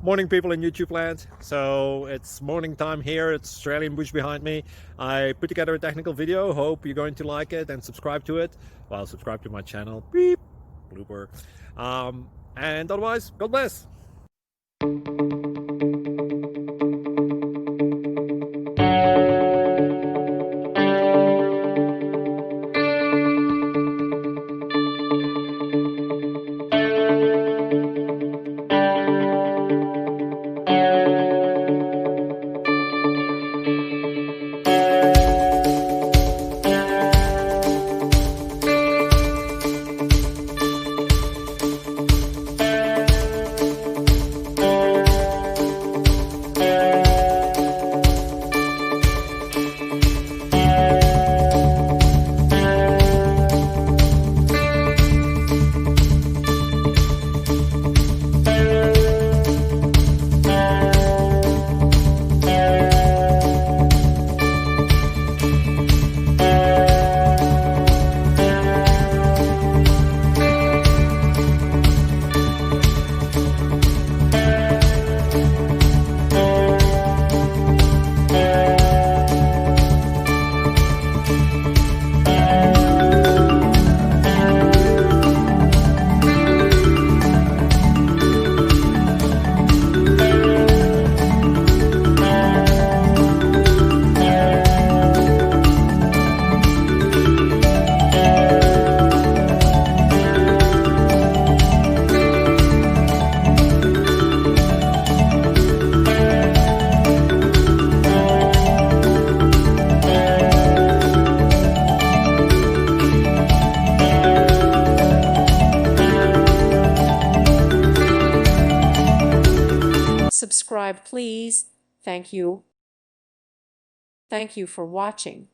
Morning, people in YouTube land. So it's morning time here. It's Australian bush behind me. I put together a technical video. Hope you're going to like it and subscribe to it. Well, subscribe to my channel. Beep. Blooper. And otherwise, God bless. Subscribe, please. Thank you. Thank you for watching.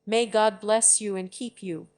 May God bless you and keep you.